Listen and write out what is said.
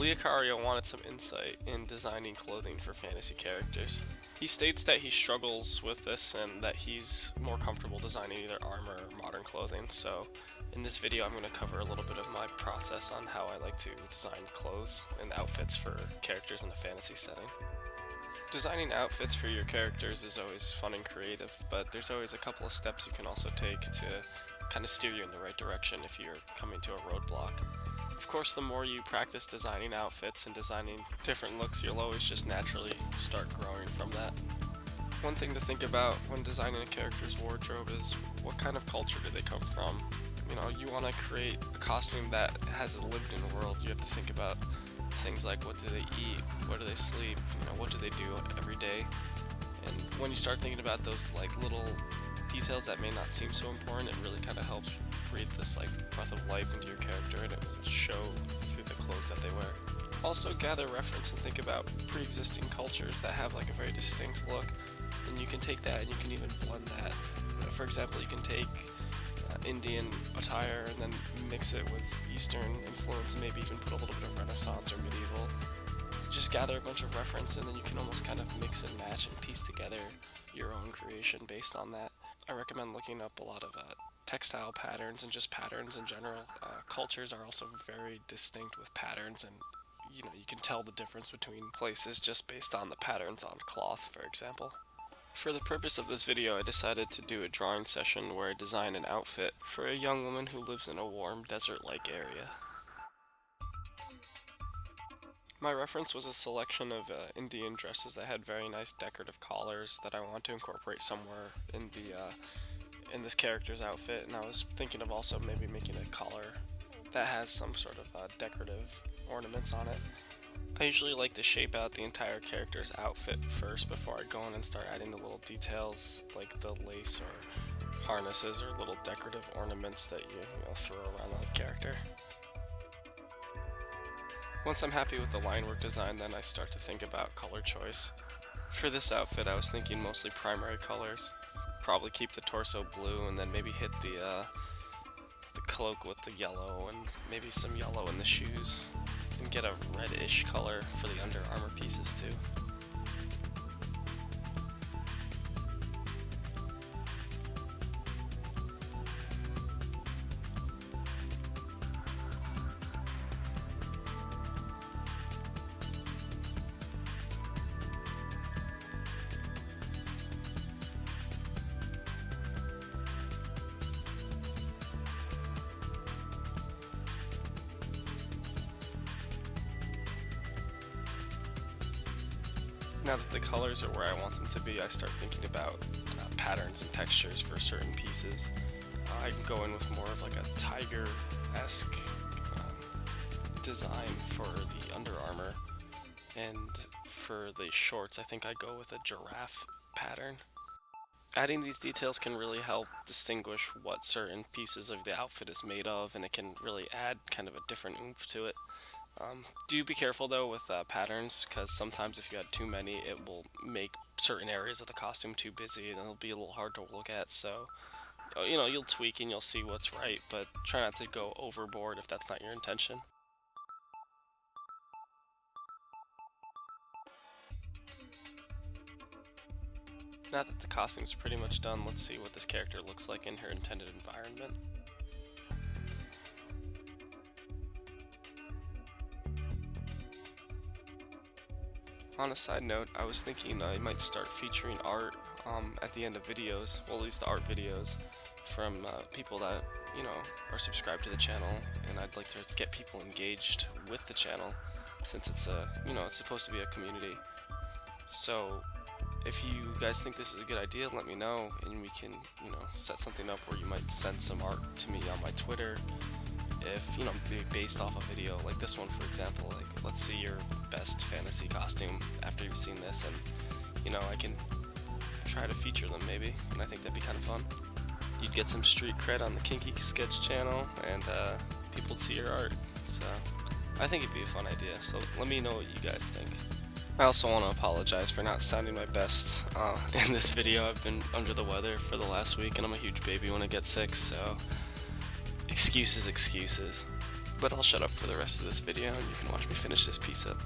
Leocario wanted some insight in designing clothing for fantasy characters. He states that he struggles with this and that he's more comfortable designing either armor or modern clothing, so in this video I'm going to cover a little bit of my process on how I like to design clothes and outfits for characters in a fantasy setting. Designing outfits for your characters is always fun and creative, but there's always a couple of steps you can also take to kind of steer you in the right direction if you're coming to a roadblock. Of course, the more you practice designing outfits and designing different looks, you'll always just naturally start growing from that. One thing to think about when designing a character's wardrobe is what kind of culture do they come from. You know, you want to create a costume that has a lived-in world. You have to think about things like what do they eat, where do they sleep, you know, what do they do every day. And when you start thinking about those like little details that may not seem so important, it really kind of helps breathe this like breath of life into your character, and it will show through the clothes that they wear. Also gather reference and think about pre-existing cultures that have like a very distinct look, and you can take that and you can even blend that. For example, you can take Indian attire and then mix it with Eastern influence and maybe even put a little bit of Renaissance or medieval. Just gather a bunch of reference and then you can almost kind of mix and match and piece together your own creation based on that. I recommend looking up a lot of textile patterns and just patterns in general. Cultures are also very distinct with patterns, and you can tell the difference between places just based on the patterns on cloth, for example. For the purpose of this video, I decided to do a drawing session where I design an outfit for a young woman who lives in a warm desert-like area. My reference was a selection of Indian dresses that had very nice decorative collars that I want to incorporate somewhere in this character's outfit, and I was thinking of also maybe making a collar that has some sort of decorative ornaments on it. I usually like to shape out the entire character's outfit first before I go in and start adding the little details like the lace or harnesses or little decorative ornaments that you throw around the character. Once I'm happy with the line work design, then I start to think about color choice. For this outfit, I was thinking mostly primary colors. Probably keep the torso blue and then maybe hit the cloak with the yellow and maybe some yellow in the shoes. And get a reddish color for the under armor pieces too. Now that the colors are where I want them to be, I start thinking about patterns and textures for certain pieces. I can go in with more of like a tiger-esque design for the Under Armour, and for the shorts I think I go with a giraffe pattern. Adding these details can really help distinguish what certain pieces of the outfit is made of, and it can really add kind of a different oomph to it. Do be careful though with patterns, because sometimes if you add too many it will make certain areas of the costume too busy and it'll be a little hard to look at, so you'll tweak and you'll see what's right, but try not to go overboard if that's not your intention. Now that the costume's pretty much done, let's see what this character looks like in her intended environment. On a side note, I was thinking I might start featuring art at the end of videos, well at least the art videos, from people that, are subscribed to the channel, and I'd like to get people engaged with the channel since it's it's supposed to be a community. So if you guys think this is a good idea, let me know, and we can, set something up where you might send some art to me on my Twitter. If, based off a video like this one, for example, like, let's see your best fantasy costume after you've seen this, and, I can try to feature them maybe, and I think that'd be kind of fun. You'd get some street cred on the Kinky Sketch channel, and people would see your art, so I think it'd be a fun idea, so let me know what you guys think. I also want to apologize for not sounding my best in this video. I've been under the weather for the last week, and I'm a huge baby when I get sick, so excuses. but I'll shut up for the rest of this video and you can watch me finish this piece up.